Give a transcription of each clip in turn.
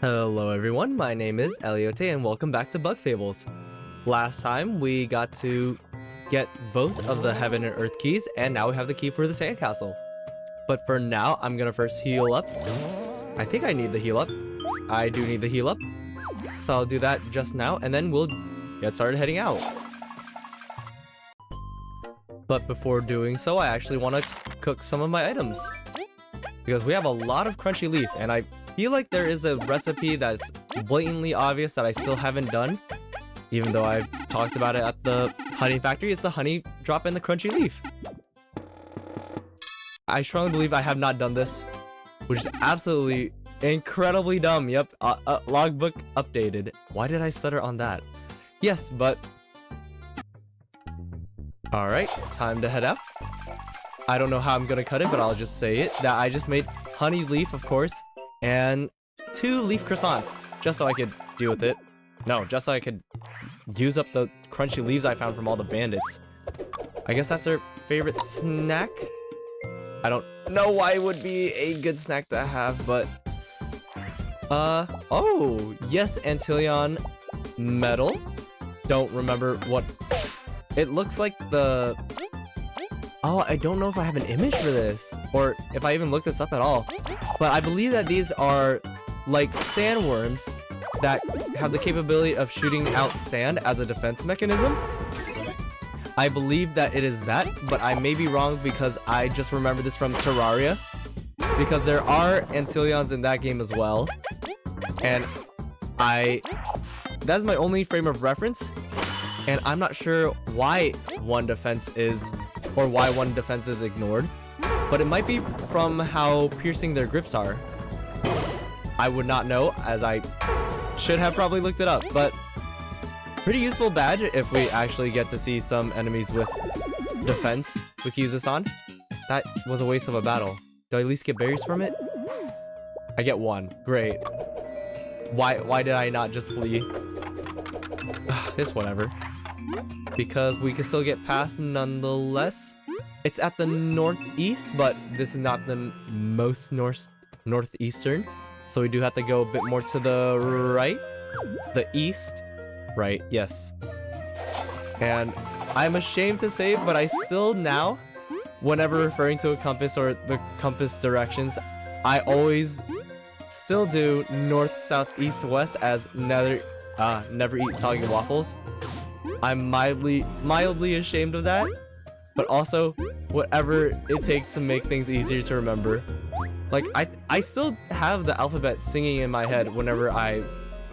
Hello everyone, my name is Eliote and welcome back to Bug Fables. Last time we got to get both of the Heaven and Earth keys, and now we have the key for the sandcastle. But for now, I'm gonna first heal up. I think I need the heal up. I do need the heal up. So I'll do that just now, and then we'll get started heading out. But before doing so, I actually want to cook some of my items. Because we have a lot of crunchy leaf, and I feel like there is a recipe that's blatantly obvious that I still haven't done. Even though I've talked about it at the honey factory, it's the honey drop in the crunchy leaf. I strongly believe I have not done this, which is absolutely incredibly dumb. Yep, logbook updated. Why did I stutter on that? Yes, but... Alright, time to head out. I don't know how I'm gonna cut it, but I'll just say it. That I just made honey leaf, of course, and 2 leaf croissants, just so I could deal with it. No, just so I could use up the crunchy leaves I found from all the bandits. I guess that's their favorite snack? I don't know why it would be a good snack to have, but... oh, yes, Antilleon metal. Don't remember what... It looks like the... Oh, I don't know if I have an image for this, or if I even looked this up at all. But I believe that these are like sandworms that have the capability of shooting out sand as a defense mechanism. I believe that it is that, but I may be wrong because I just remember this from Terraria. Because there are Antilleons in that game as well. And that's my only frame of reference. And I'm not sure why one defense is ignored, but it might be from how piercing their grips are. I would not know, as I should have probably looked it up, but pretty useful badge if we actually get to see some enemies with defense we can use this on. That was a waste of a battle. Do I at least get berries from it? I get 1. Great. Why did I not just flee? It's whatever. Because we can still get past nonetheless. It's at the northeast, but this is not the most northeastern. So we do have to go a bit more to the right. The east. Right, yes. And I'm ashamed to say it, but I still now, whenever referring to a compass or the compass directions, I always still do north, south, east, west as never eat soggy waffles. I'm mildly ashamed of that, but also whatever it takes to make things easier to remember. Like, I still have the alphabet singing in my head whenever I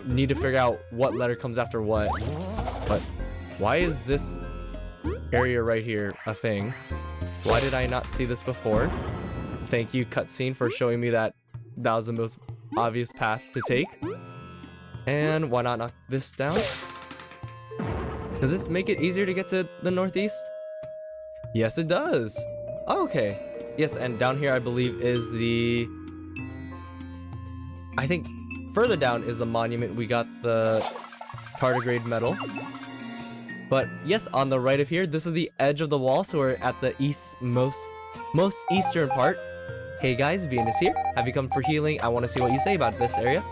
need to figure out what letter comes after what. But why is this area right here a thing? Why did I not see this before? Thank you, cutscene, for showing me that that was the most obvious path to take. And why not knock this down? Does this make it easier to get to the northeast? Yes, it does. Oh, okay. Yes, and down here I believe is the... I think further down is the monument. We got the tardigrade medal. But yes, on the right of here, this is the edge of the wall, so we're at the most eastern part. Hey guys, Venus here. Have you come for healing? I want to see what you say about this area.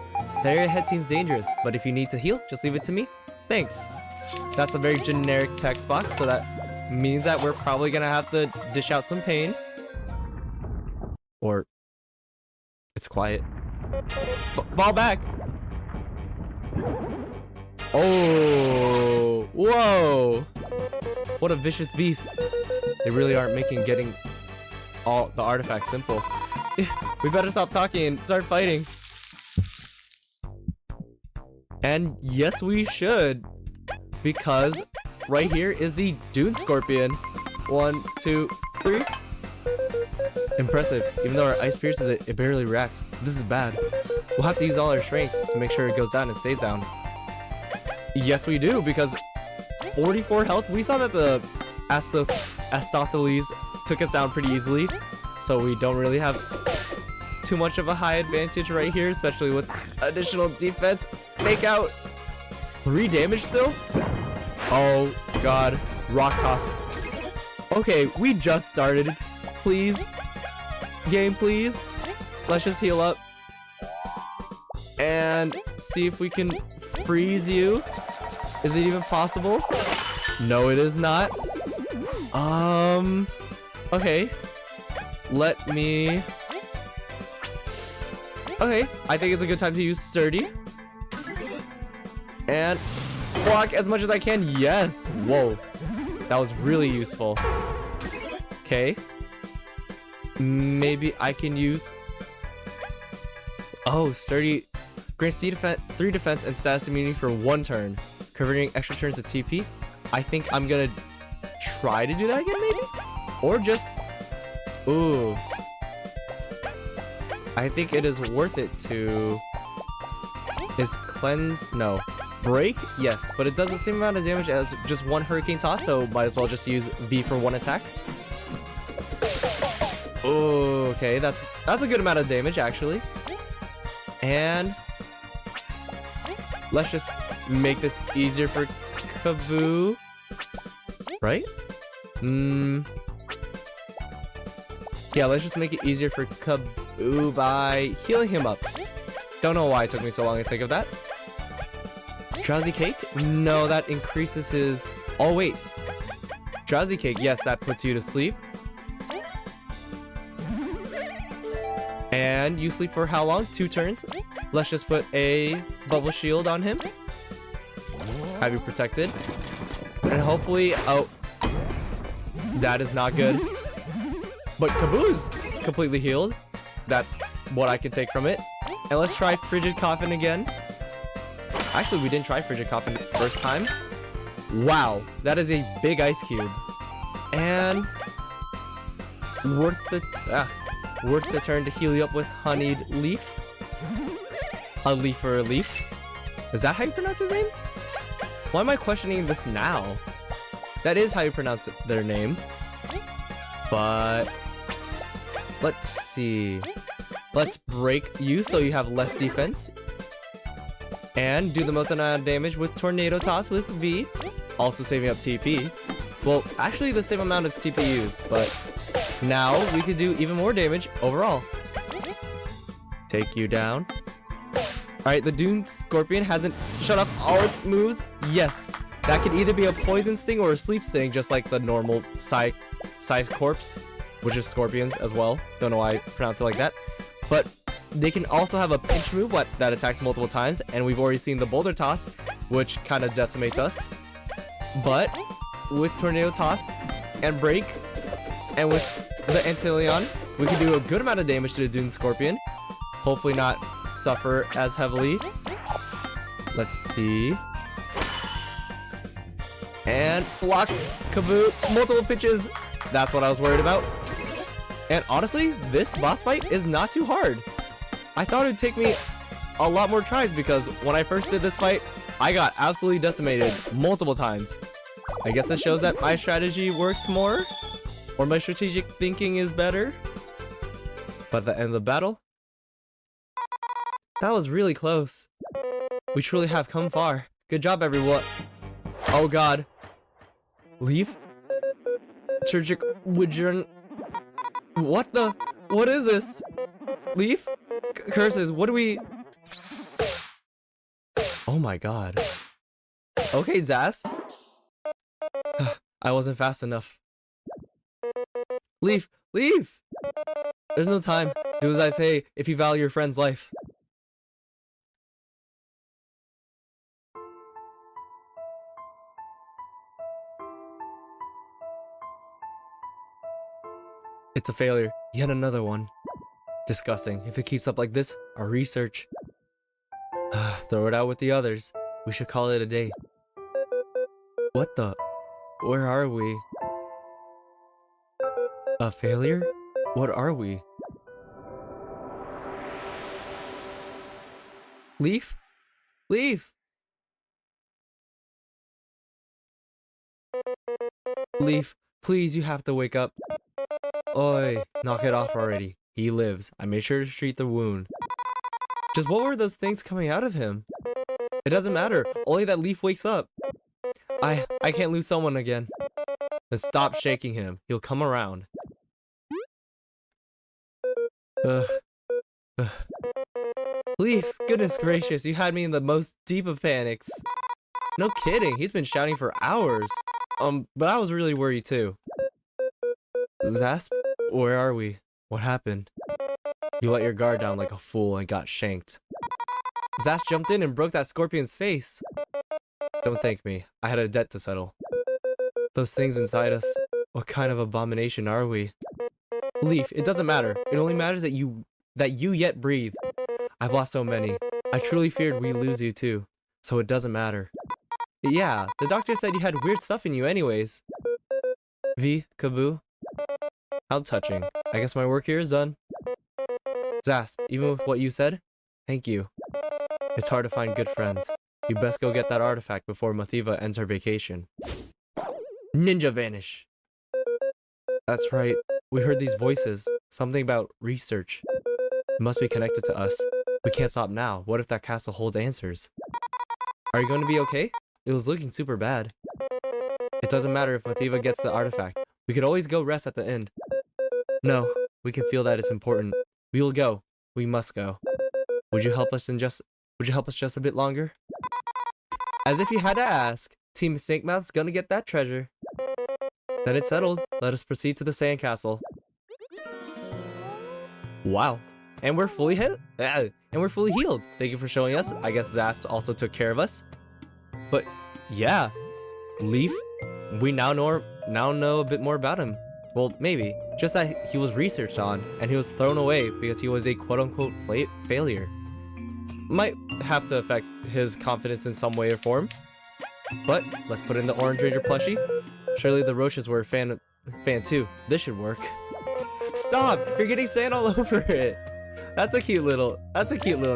The area ahead seems dangerous, but if you need to heal, just leave it to me. Thanks. That's a very generic text box, so that means that we're probably gonna have to dish out some pain. Or... it's quiet. Fall back! Oh! Whoa! What a vicious beast. They really aren't making getting all the artifacts simple. We better stop talking and start fighting. And yes, we should. Because right here is the Dune Scorpion. 1, 2, 3. Impressive. Even though our ice pierces it, it barely reacts. This is bad. We'll have to use all our strength to make sure it goes down and stays down. Yes, we do, because 44 health. We saw that the Astothiles took us down pretty easily, so we don't really have too much of a high advantage right here, especially with additional defense. Fake out. 3 damage still? Oh god. Rock toss. Okay, we just started. Please. Game, please. Let's just heal up. And see if we can freeze you. Is it even possible? No, it is not. Okay. Let me... Okay, I think it's a good time to use Sturdy. And block as much as I can. Yes. Whoa. That was really useful. Okay. Maybe I can use... Oh, Sturdy. Grants 3 defense and status immunity for 1 turn. Converting extra turns to TP. I think I'm gonna try to do that again, maybe? Or just... Ooh. I think it is worth it to... Is cleanse... No. Break? Yes, but it does the same amount of damage as just 1 Hurricane Toss, so might as well just use V for 1 attack. Ooh, okay, that's a good amount of damage, actually. And... Let's just make this easier for Kaboo. Right? Yeah, let's just make it easier for Kaboo by healing him up. Don't know why it took me so long to think of that. Drowsy Cake? No, that increases his... Oh, wait. Drowsy Cake, yes, that puts you to sleep. And you sleep for how long? 2 turns. Let's just put a bubble shield on him. Have you protected. And hopefully... Oh. That is not good. But Kaboo's completely healed. That's what I can take from it. And let's try Frigid Coffin again. Actually, we didn't try Frigid Coffin the first time. Wow. That is a big ice cube. And... Worth the turn to heal you up with Honeyed Leaf. A leaf for a leaf. Is that how you pronounce his name? Why am I questioning this now? That is how you pronounce their name. But... Let's see. Let's break you so you have less defense. And do the most amount of damage with Tornado Toss with V. Also saving up TP. Well, actually the same amount of TP used, but... Now we could do even more damage overall. Take you down. Alright, the Dune Scorpion hasn't shut off all its moves. Yes, that could either be a Poison Sting or a Sleep Sting, just like the normal Psy Corpse, which is Scorpions as well. Don't know why I pronounce it like that. But they can also have a pinch move that attacks multiple times, and we've already seen the Boulder Toss, which kind of decimates us. But with Tornado Toss and Break, and with the Antilleon, we can do a good amount of damage to the Dune Scorpion. Hopefully not suffer as heavily. Let's see. And block Kaboo. Multiple pitches. That's what I was worried about. And honestly, this boss fight is not too hard. I thought it would take me a lot more tries because when I first did this fight, I got absolutely decimated multiple times. I guess this shows that my strategy works more. Or my strategic thinking is better. But at the end of the battle, that was really close. We truly have come far. Good job, everyone. Oh god. Leif? Turgic Widgeon. What the? What is this? Leif? Curses, what do we... Oh my god. Okay, Zasp. I wasn't fast enough. Leif! Leif! There's no time. Do as I say if you value your friend's life. It's a failure. Yet another one. Disgusting. If it keeps up like this, our research... Throw it out with the others. We should call it a day. What the... Where are we? A failure? What are we? Leif? Leif! Leif, please, you have to wake up. Oi, knock it off already. He lives. I made sure to treat the wound. Just what were those things coming out of him? It doesn't matter, only that Leif wakes up. I can't lose someone again. Then stop shaking him. He'll come around. Ugh. Leif, goodness gracious, you had me in the most deep of panics. No kidding, he's been shouting for hours. But I was really worried too. Zasp, where are we? What happened? You let your guard down like a fool and got shanked. Zasp jumped in and broke that scorpion's face. Don't thank me, I had a debt to settle. Those things inside us, what kind of abomination are we? Leif, it doesn't matter. It only matters that you yet breathe. I've lost so many. I truly feared we'd lose you too, so it doesn't matter. Yeah, the doctor said you had weird stuff in you anyways. V, Kaboo? How touching. I guess my work here is done. Zasp, even with what you said, thank you. It's hard to find good friends. You best go get that artifact before Mathiva ends her vacation. Ninja vanish! That's right. We heard these voices. Something about research. It must be connected to us. We can't stop now. What if that castle holds answers? Are you going to be okay? It was looking super bad. It doesn't matter if Mathiva gets the artifact. We could always go rest at the inn. No, we can feel that it's important. We will go. We must go. Would you help us just a bit longer? As if you had to ask. Team Snakemouth's gonna get that treasure. Then it's settled. Let us proceed to the sandcastle. Wow. And we're fully healed. Thank you for showing us. I guess Zasp also took care of us. But yeah, Leif, we now know a bit more about him. Well, maybe. Just that he was researched on, and he was thrown away because he was a quote-unquote failure. Might have to affect his confidence in some way or form. But let's put in the Orange Ranger plushie. Surely the Roaches were a fan too. This should work. Stop! You're getting sand all over it. That's a cute little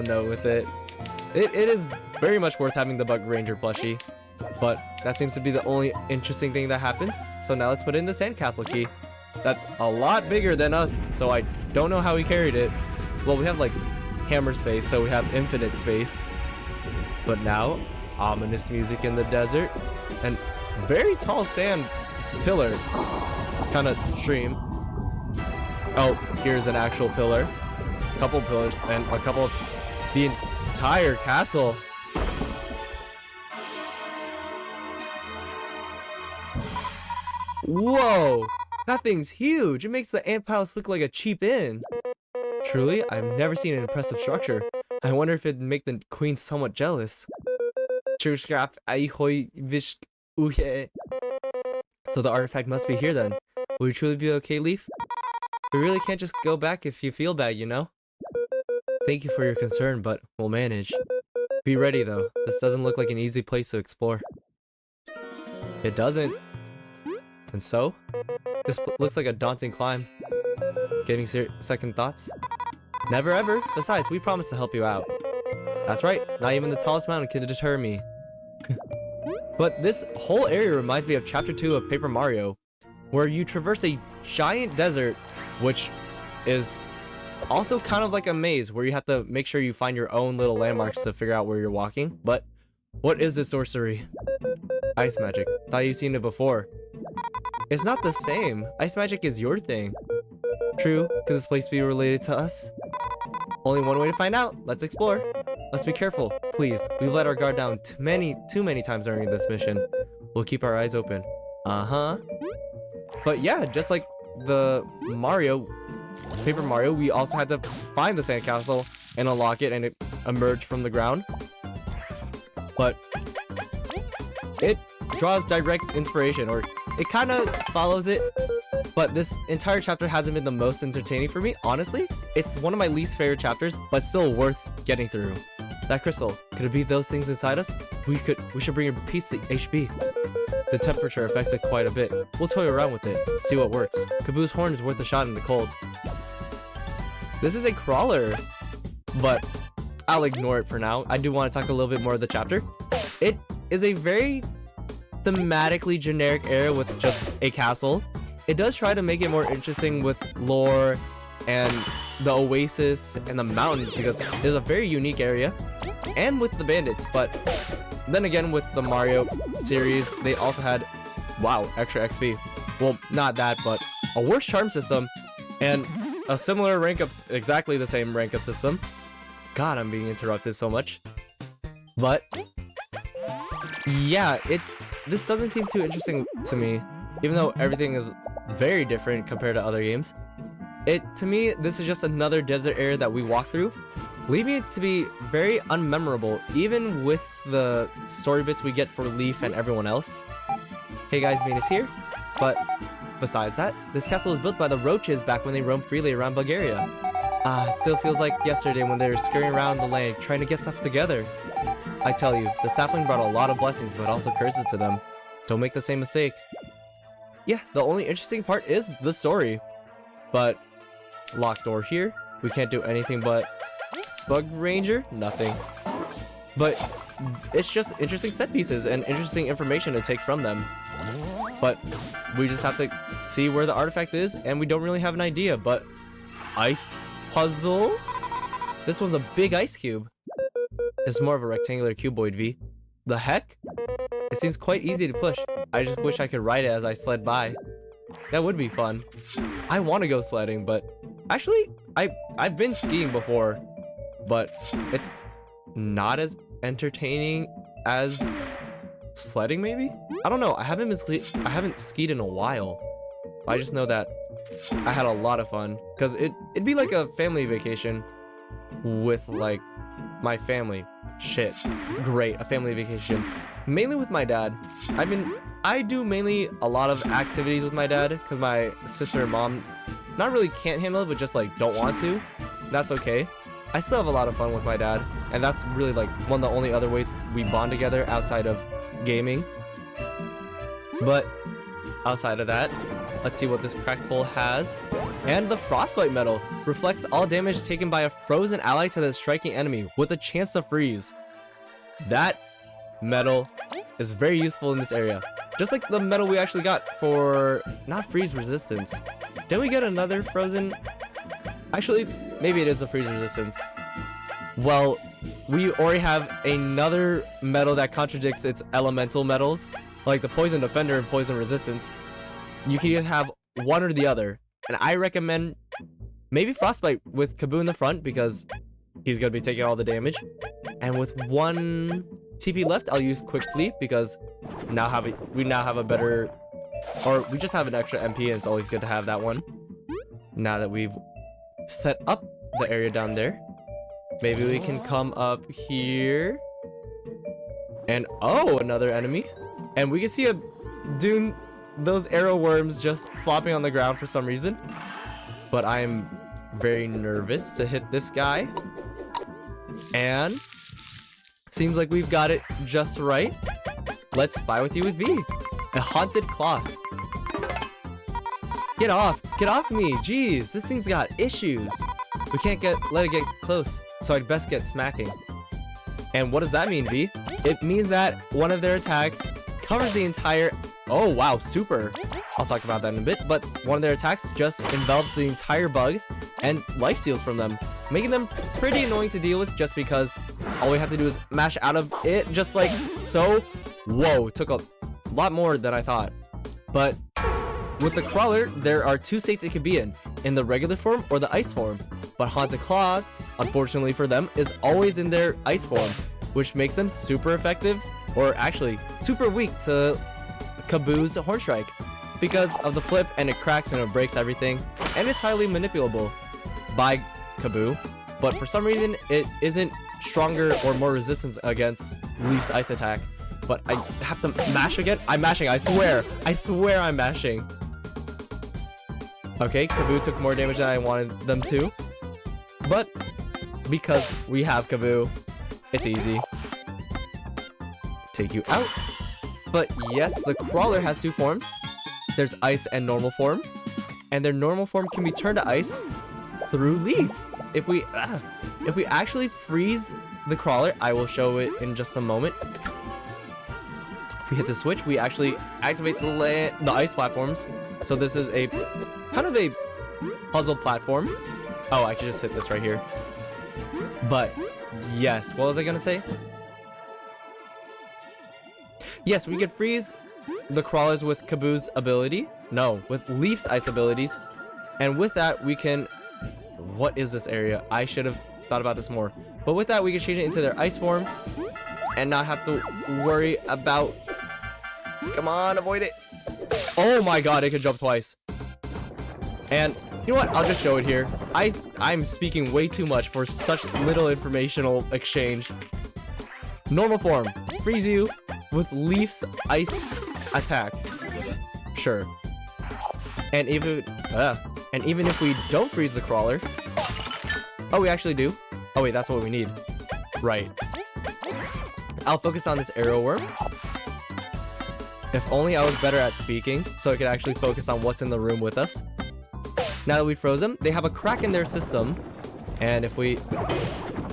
note with it. It is very much worth having the Bug Ranger plushie. But that seems to be the only interesting thing that happens. So now let's put in the sandcastle key. That's a lot bigger than us, so I don't know how we carried it. Well, we have like hammer space, so we have infinite space. But now, ominous music in the desert, and very tall sand pillar kind of stream. Oh, here's an actual pillar, a couple pillars, and a couple of the entire castle. Whoa, that thing's huge. It makes the Ant Palace look like a cheap inn. Truly, I've never seen an impressive structure. I wonder if it'd make the queen somewhat jealous. So the artifact must be here then. Will you truly be okay, Leif? We really can't just go back if you feel bad, you know? Thank you for your concern, but we'll manage. Be ready though. This doesn't look like an easy place to explore. It doesn't. And so? This looks like a daunting climb. Getting second thoughts? Never ever. Besides, we promised to help you out. That's right. Not even the tallest mountain can deter me. But this whole area reminds me of Chapter 2 of Paper Mario, where you traverse a giant desert, which is also kind of like a maze, where you have to make sure you find your own little landmarks to figure out where you're walking. But what is this sorcery? Ice magic. Thought you'd seen it before. It's not the same. Ice magic is your thing. True, could this place be related to us? Only one way to find out. Let's explore. Let's be careful, please. We've let our guard down too many times during this mission. We'll keep our eyes open. But yeah, just like the Paper Mario, we also had to find the sandcastle and unlock it, and it emerged from the ground. But it draws direct inspiration, or it kind of follows it. But this entire chapter hasn't been the most entertaining for me, honestly. It's one of my least favorite chapters, but still worth getting through. That crystal, could it be those things inside us? We should bring a piece to HB. The temperature affects it quite a bit. We'll toy around with it, see what works. Kaboo's horn is worth a shot in the cold. This is a crawler, but I'll ignore it for now. I do want to talk a little bit more of the chapter. It is a very thematically generic area with just a castle. It does try to make it more interesting with lore and the oasis and the mountain, because it is a very unique area, and with the bandits. But then again, with the Mario series, they also had, wow, extra XP. Well, not that, but a worse charm system and a similar rank up, exactly the same rank up system. God, I'm being interrupted so much. But yeah, this doesn't seem too interesting to me, even though everything is very different compared to other games. To me, this is just another desert area that we walk through, leaving it to be very unmemorable, even with the story bits we get for Leif and everyone else. Hey guys, Venus here. But besides that, this castle was built by the roaches back when they roamed freely around Bulgaria. It still feels like yesterday when they were scurrying around the land trying to get stuff together. I tell you, the sapling brought a lot of blessings, but also curses to them. Don't make the same mistake. Yeah, the only interesting part is the story. But locked door here. We can't do anything but bug ranger. Nothing. But it's just interesting set pieces and interesting information to take from them. But we just have to see where the artifact is, and we don't really have an idea. But ice puzzle. This one's a big ice cube. It's more of a rectangular cuboid V. The heck? It seems quite easy to push. I just wish I could ride it as I sled by. That would be fun. I want to go sledding, but actually, I've been skiing before, but it's not as entertaining as sledding, maybe? I don't know. I haven't skied in a while. I just know that I had a lot of fun because it'd be like a family vacation with like my family. Shit. Great. A family vacation. Mainly with my dad. I do mainly a lot of activities with my dad because my sister and mom not really can't handle it, but just like don't want to. That's okay. I still have a lot of fun with my dad, and that's really like one of the only other ways we bond together outside of gaming. But outside of that, let's see what this cracked hole has. And the frostbite medal reflects all damage taken by a frozen ally to the striking enemy with a chance to freeze. That medal is very useful in this area. Just like the medal we actually got for not freeze resistance. Did we get another frozen? Actually, maybe it is a freeze resistance. Well, we already have another medal that contradicts its elemental medals, like the poison defender and poison resistance. You can either have one or the other, and I recommend maybe frostbite with Kaboo in the front because he's gonna be taking all the damage. And with one TP left, I'll use quick fleet because we now have a better, or we just have an extra MP, and it's always good to have that one. Now that we've set up the area down there, maybe we can come up here. And oh, another enemy. And we can see those arrow worms just flopping on the ground for some reason. But I am very nervous to hit this guy. And seems like we've got it just right. Let's spy with you with V. A haunted cloth. Get off me. Jeez, this thing's got issues. We can't let it get close, so I'd best get smacking. And what does that mean, V? It means that one of their attacks covers the entire... Oh, wow, super. I'll talk about that in a bit, but one of their attacks just envelops the entire bug and life steals from them, making them pretty annoying to deal with just because all we have to do is mash out of it just like so. Whoa, took a lot more than I thought. But with the crawler, there are two states it could be in the regular form or the ice form. But haunted cloths, unfortunately for them, is always in their ice form, which makes them super effective, or actually super weak to Kaboo's Horn Strike because of the flip, and it cracks and it breaks everything, and it's highly manipulable by Kaboo, but for some reason it isn't stronger or more resistance against Leif's ice attack. But I have to mash again. I'm mashing, I swear I'm mashing. Okay, Kaboo took more damage than I wanted them to, but because we have Kaboo, it's easy. Take you out. But yes, the crawler has two forms. There's ice and normal form, and their normal form can be turned to ice through Leif. If we actually freeze the crawler, I will show it in just a moment. If we hit the switch, we actually activate the ice platforms. So this is a kind of a puzzle platform. Oh, I could just hit this right here. But yes, what was I gonna say? Yes, we could freeze the crawlers with Kaboo's ability. No, with Leif's ice abilities. And with that, we can... What is this area? I should have thought about this more. But with that, we can change it into their ice form and not have to worry about... Come on, avoid it. Oh my god, it could jump twice. And you know what? I'll just show it here. I'm speaking way too much for such little informational exchange. Normal form. Freeze you with Leif's ice attack. Sure. And even if we don't freeze the crawler... Oh, we actually do? Oh wait, that's what we need. Right. I'll focus on this arrow worm. If only I was better at speaking, so I could actually focus on what's in the room with us. Now that we froze them, they have a crack in their system. And if we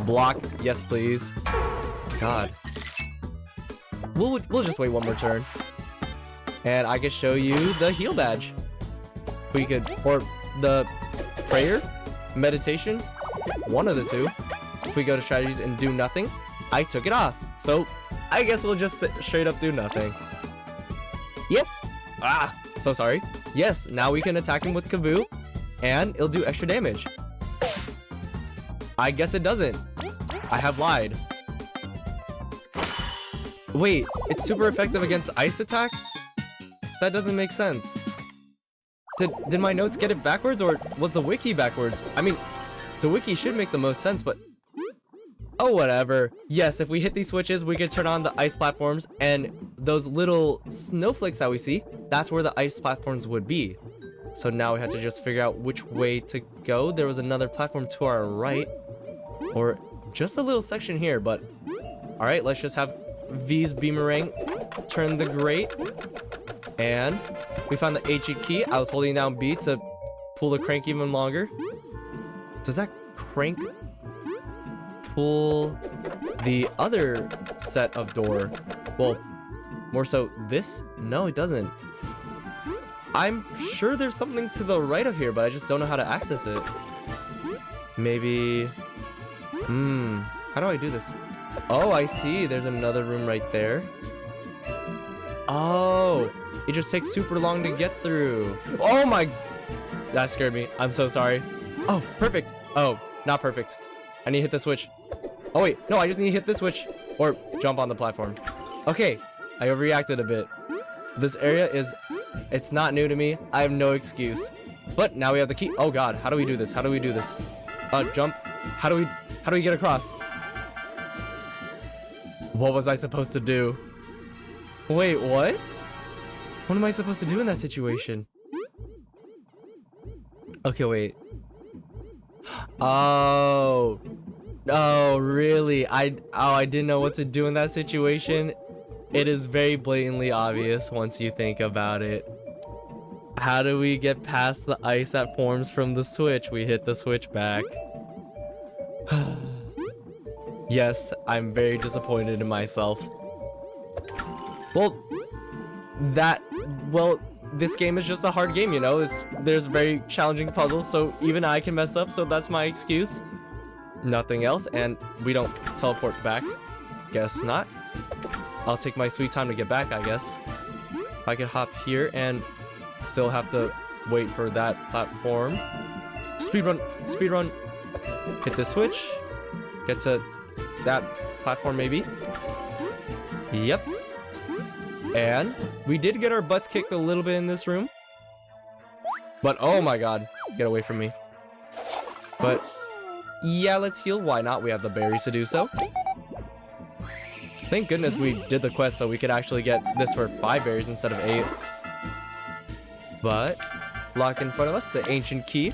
block, yes please. God. We'll just wait one more turn. And I could show you the heal badge. We could, or the prayer, meditation, one of the two. If we go to strategies and do nothing, I took it off. So I guess we'll just straight up do nothing. Yes. Ah, so sorry. Yes, now we can attack him with Kaboo, and it'll do extra damage. I guess it doesn't. I have lied. Wait, it's super effective against ice attacks? That doesn't make sense. Did my notes get it backwards, or was the wiki backwards? I mean, the wiki should make the most sense, but... Oh, whatever. Yes, if we hit these switches, we can turn on the ice platforms, and those little snowflakes that we see, that's where the ice platforms would be. So now we have to just figure out which way to go. There was another platform to our right, or just a little section here, but... Alright, let's just have V's Beamerang turn the grate. And we found the ancient key. I was holding down B to pull the crank even longer. Does that crank pull the other set of door? Well, more so this? No, it doesn't. I'm sure there's something to the right of here, but I just don't know how to access it. Maybe... how do I do this? Oh, I see. There's another room right there. Oh, it just takes super long to get through. Oh my... That scared me. I'm so sorry. Oh, perfect. Oh, not perfect. I need to hit the switch. Oh wait, no, I just need to hit this switch or jump on the platform. Okay, I overreacted a bit. This area is, it's not new to me. I have no excuse. But now we have the key. Oh god, how do we do this? How do we do this? Jump. How do we get across? What was I supposed to do? Wait, what? What am I supposed to do in that situation? Okay, wait. Oh, really? I didn't know what to do in that situation. It is very blatantly obvious once you think about it. How do we get past the ice that forms from the switch? We hit the switch back. Yes, I'm very disappointed in myself. Well, this game is just a hard game, you know? There's very challenging puzzles, so even I can mess up, so that's my excuse. Nothing else, and we don't teleport back. Guess not. I'll take my sweet time to get back, I guess. If I could hop here and still have to wait for that platform. Speedrun, speedrun. Hit the switch. Get to that platform, maybe. Yep. And we did get our butts kicked a little bit in this room. But oh my god, get away from me. But yeah, let's heal. Why not? We have the berries to do so. Thank goodness we did the quest so we could actually get this for 5 berries instead of 8. But lock in front of us, the ancient key.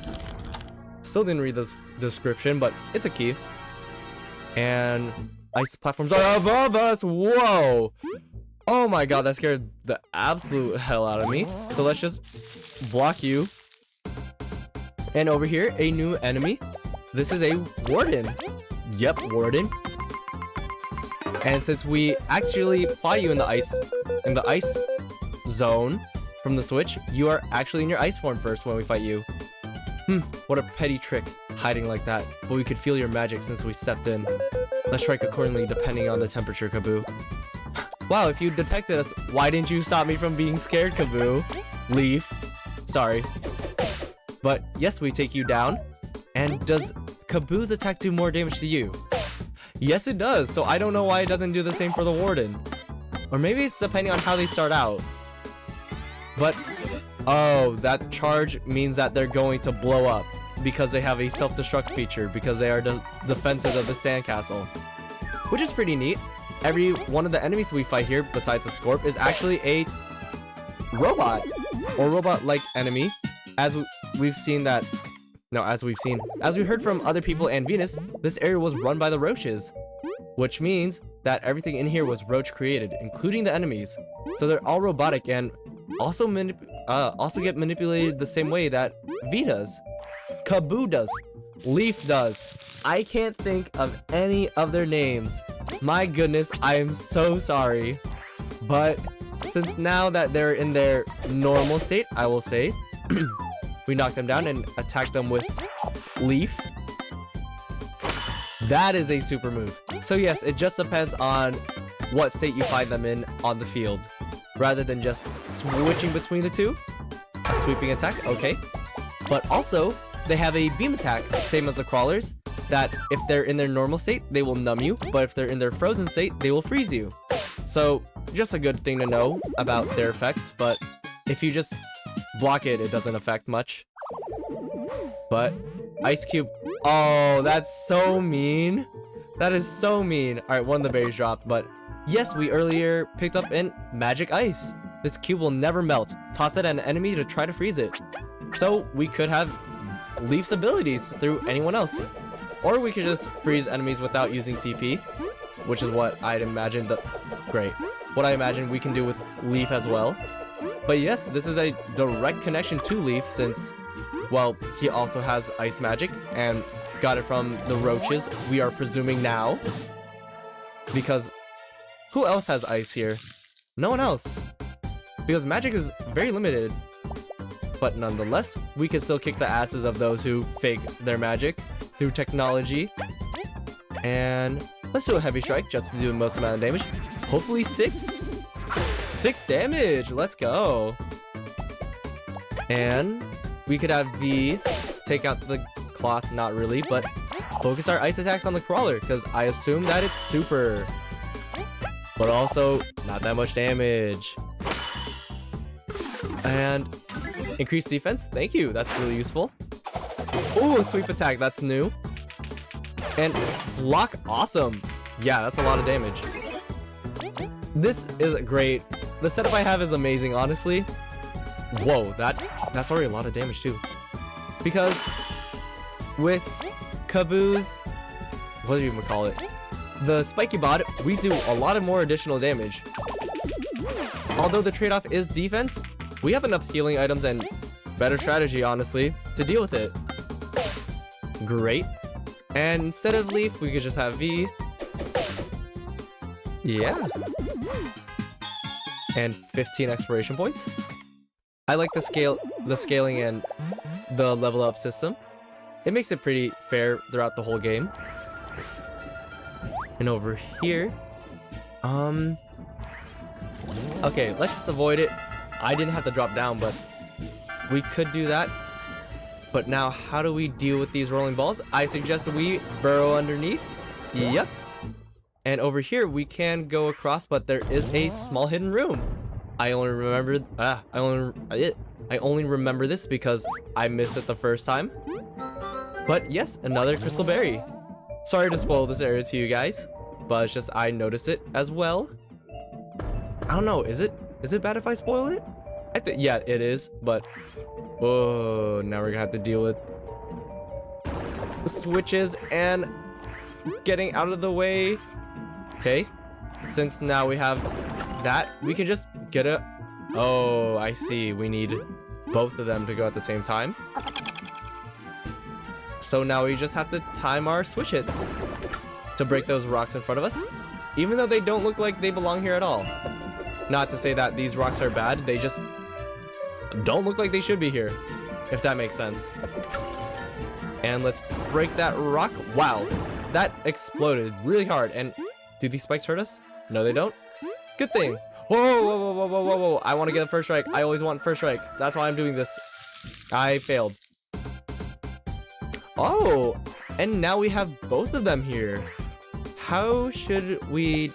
Still didn't read this description, but it's a key. And ice platforms are above us. Whoa. Oh my god, that scared the absolute hell out of me. So let's just block you. And over here, a new enemy. This is a warden. Yep, warden. And since we actually fight you in the ice zone from the switch, you are actually in your ice form first when we fight you. What a petty trick, hiding like that. But we could feel your magic since we stepped in. Let's strike accordingly depending on the temperature, Kaboo. Wow, if you detected us, why didn't you stop me from being scared, Kaboo? Leif. Sorry. But yes, we take you down. And does Kaboo's attack do more damage to you? Yes, it does. So I don't know why it doesn't do the same for the Warden. Or maybe it's depending on how they start out. But, oh, that charge means that they're going to blow up because they have a self-destruct feature because they are the defenses of the sandcastle. Which is pretty neat. Every one of the enemies we fight here, besides the Scorp, is actually a robot or robot-like enemy. As we heard from other people and Venus, this area was run by the roaches, which means that everything in here was roach created, including the enemies. So they're all robotic and also get manipulated the same way that V does, Kaboo does, Leif does. I can't think of any of their names. My goodness, I am so sorry. But since now that they're in their normal state, I will say, we knock them down and attack them with Leif. That is a super move. So yes, it just depends on what state you find them in on the field, rather than just switching between the two. A sweeping attack, okay. But also, they have a beam attack, same as the crawlers, that if they're in their normal state, they will numb you, but if they're in their frozen state, they will freeze you. So, just a good thing to know about their effects, but if you just block it, it doesn't affect much. But, Ice Cube, oh, that's so mean. That is so mean. Alright, one of the berries dropped, but yes, we earlier picked up in Magic Ice. This cube will never melt. Toss it at an enemy to try to freeze it. So, we could have Leif's abilities through anyone else. Or we could just freeze enemies without using TP, which is what I'd imagine what I imagine we can do with Leif as well. But yes, this is a direct connection to Leif since, well, he also has ice magic and got it from the roaches, we are presuming now. Because who else has ice here? No one else. Because magic is very limited. But nonetheless, we can still kick the asses of those who fake their magic through technology. And let's do a heavy strike just to do the most amount of damage. Hopefully 6. 6 damage. Let's go. And we could have V take out the cloth, not really, but focus our ice attacks on the crawler because I assume that it's super. But also not that much damage. And increased defense. Thank you. That's really useful. Ooh, sweep attack. That's new. And block. Awesome. Yeah, that's a lot of damage. This is great. The setup I have is amazing, honestly. Whoa, that's already a lot of damage too. Because with Kaboo's, what do you even call it? The spiky bod, we do a lot of more additional damage. Although the trade-off is defense, we have enough healing items and better strategy, honestly, to deal with it. Great. And instead of Leif, we could just have V. Yeah. And 15 exploration points. I like the scaling and the level up system. It makes it pretty fair throughout the whole game. And over here, okay, let's just avoid it. I didn't have to drop down, but we could do that. But now, how do we deal with these rolling balls? I suggest we burrow underneath. Yep. And over here, we can go across, but there is a small hidden room. I only remember this because I missed it the first time. But yes, another crystal berry. Sorry to spoil this area to you guys, but it's just I noticed it as well. I don't know, is it bad if I spoil it? Yeah, it is, but oh, now we're gonna have to deal with switches and getting out of the way. Okay, since now we have that, we can just get a... Oh, I see. We need both of them to go at the same time. So now we just have to time our switch hits to break those rocks in front of us, even though they don't look like they belong here at all. Not to say that these rocks are bad, they just don't look like they should be here, if that makes sense. And let's break that rock. Wow, that exploded really hard. And do these spikes hurt us? No, they don't. Good thing. Whoa, whoa, whoa, whoa, whoa, whoa, whoa. I want to get a first strike. I always want first strike. That's why I'm doing this. I failed. Oh, and now we have both of them here. how should we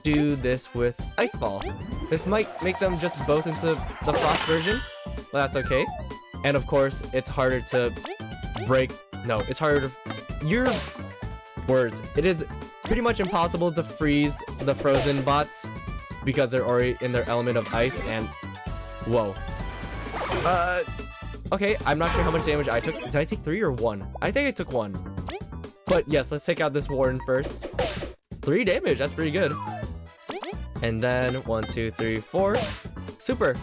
do this with Ice Fall? This might make them just both into the Frost version, but that's okay. And of course, it's harder to break. No, it's harder to. Your words. It is pretty much impossible to freeze the frozen bots because they're already in their element of ice. And whoa. Okay, I'm not sure how much damage I took. Did I take 3 or 1? I think I took 1. But yes, let's take out this Warden first. 3 damage, that's pretty good. And then 1, 2, 3, 4. Super.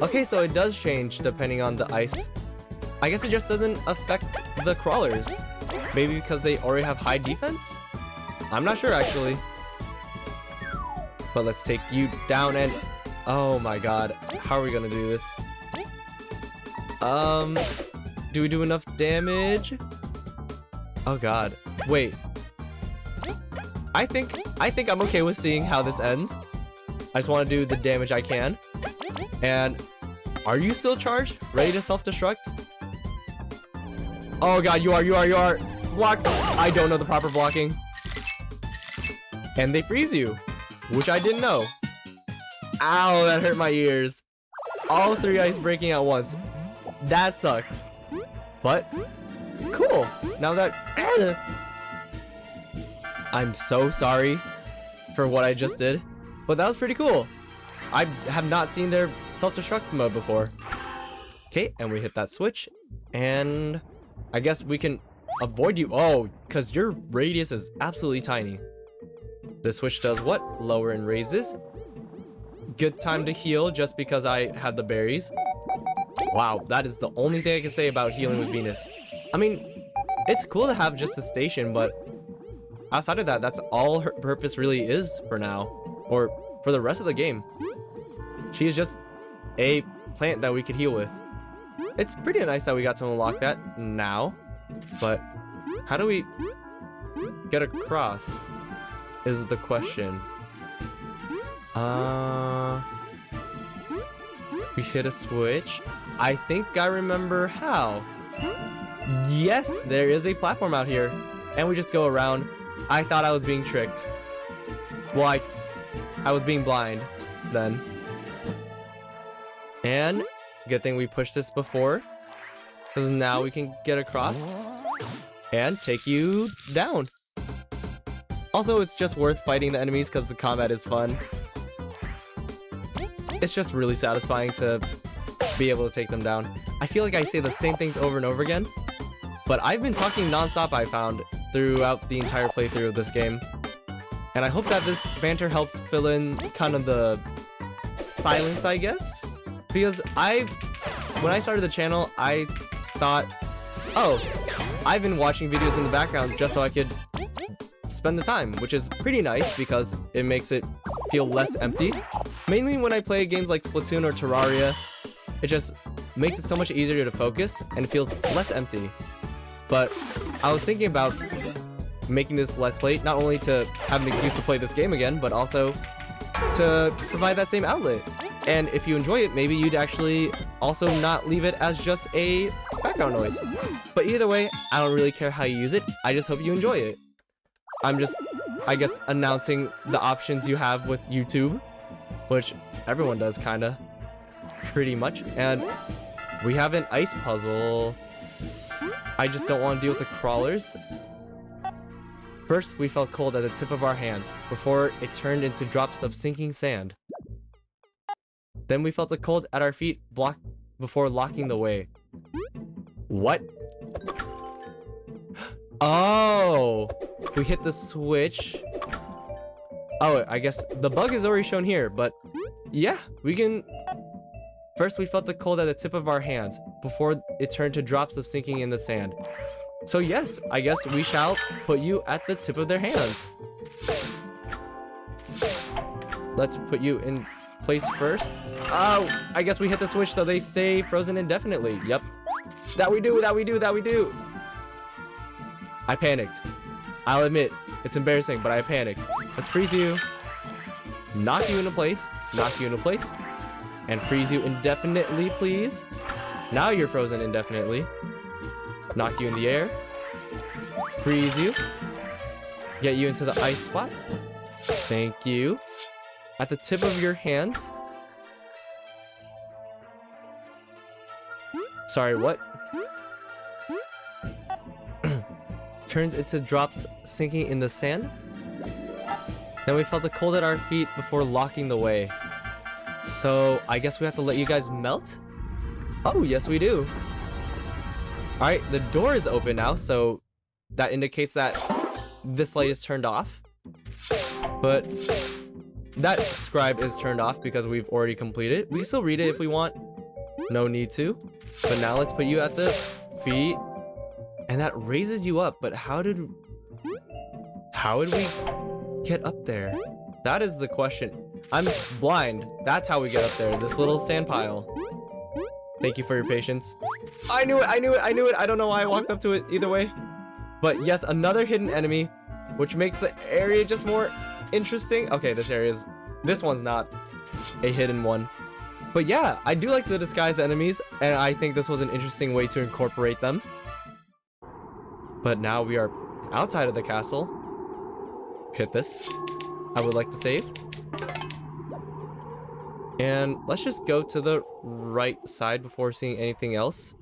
Okay, so it does change depending on the ice. I guess it just doesn't affect the crawlers. Maybe because they already have high defense? I'm not sure actually. But let's take you down and... Oh my god, how are we gonna do this? Do we do enough damage? Oh god, wait. I think I'm okay with seeing how this ends. I just want to do the damage I can. And are you still charged? Ready to self-destruct? Oh god, you are. Block. I don't know the proper blocking. And they freeze you, which I didn't know. Ow, that hurt my ears. All 3 ice breaking at once. That sucked. But cool. Now that I'm so sorry for what I just did, but that was pretty cool. I have not seen their self-destruct mode before. Okay, and we hit that switch, and I guess we can avoid you. Oh, because your radius is absolutely tiny. The switch does what? Lower and raises. Good time to heal just because I have the berries. Wow, that is the only thing I can say about healing with Venus. I mean, it's cool to have just a station, but outside of that, that's all her purpose really is for now. Or for the rest of the game. She is just a plant that we could heal with. It's pretty nice that we got to unlock that now. But how do we get across is the question. We hit a switch. I think I remember how. Yes, there is a platform out here. And we just go around. I thought I was being tricked. Well, I was being blind then. And good thing we pushed this before, because now we can get across and take you down. Also, it's just worth fighting the enemies because the combat is fun. It's just really satisfying to be able to take them down. I feel like I say the same things over and over again, but I've been talking non-stop, I found, throughout the entire playthrough of this game. And I hope that this banter helps fill in kind of the silence, I guess? Because when I started the channel, I thought, oh, I've been watching videos in the background just so I could spend the time, which is pretty nice because it makes it feel less empty. Mainly when I play games like Splatoon or Terraria, it just makes it so much easier to focus and it feels less empty. But I was thinking about making this Let's Play not only to have an excuse to play this game again, but also to provide that same outlet. And if you enjoy it, maybe you'd actually also not leave it as just a background noise. But either way, I don't really care how you use it. I just hope you enjoy it. I'm just, I guess, announcing the options you have with YouTube, which everyone does, kinda. Pretty much. And we have an ice puzzle. I just don't want to deal with the crawlers. First, we felt cold at the tip of our hands before it turned into drops of sinking sand. Then we felt the cold at our feet before locking the way. What? Oh! If we hit the switch... Oh, I guess the bug is already shown here, but yeah, we can... First, we felt the cold at the tip of our hands before it turned to drops of sinking in the sand. So yes, I guess we shall put you at the tip of their hands. Let's put you in place first. Oh, I guess we hit the switch so they stay frozen indefinitely. Yep. That we do. I panicked. I'll admit, it's embarrassing, but I panicked. Let's freeze you. Knock you into place. And freeze you indefinitely, please. Now you're frozen indefinitely. Knock you in the air. Freeze you. get you into the ice spot. Thank you. At the tip of your hands. Sorry, what? Turns into drops sinking in the sand. Then we felt the cold at our feet before locking the way. So I guess we have to let you guys melt? Oh, yes we do. Alright, the door is open now, so that indicates that this light is turned off. But that scribe is turned off because we've already completed. We can still read it if we want. No need to. But now let's put you at the feet. And that raises you up, but how did we get up there? That is the question. I'm blind. That's how we get up there. This little sand pile. Thank you for your patience. I knew it, I knew it, I knew it. I don't know why I walked up to it either way. But yes, another hidden enemy, which makes the area just more interesting. Okay, this one's not a hidden one. But yeah, I do like the disguised enemies, and I think this was an interesting way to incorporate them. But now we are outside of the castle. Hit this. I would like to save. And let's just go to the right side before seeing anything else.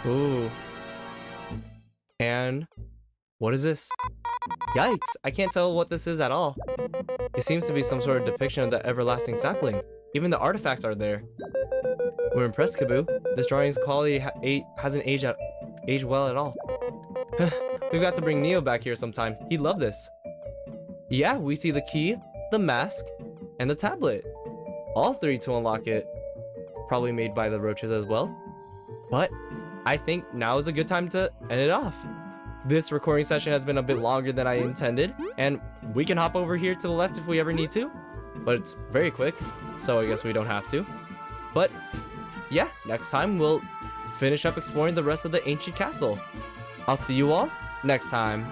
Ooh. And what is this? Yikes, I can't tell what this is at all. It seems to be some sort of depiction of the everlasting sapling. Even the artifacts are there. We're impressed, Kaboo. This drawing's quality hasn't aged well at all. We've got to bring Neo back here sometime. He'd love this. Yeah, we see the key, the mask, and the tablet. All three to unlock it. Probably made by the roaches as well. But I think now is a good time to end it off. This recording session has been a bit longer than I intended, and we can hop over here to the left if we ever need to. But it's very quick, so I guess we don't have to. But yeah, next time we'll finish up exploring the rest of the ancient castle. I'll see you all next time.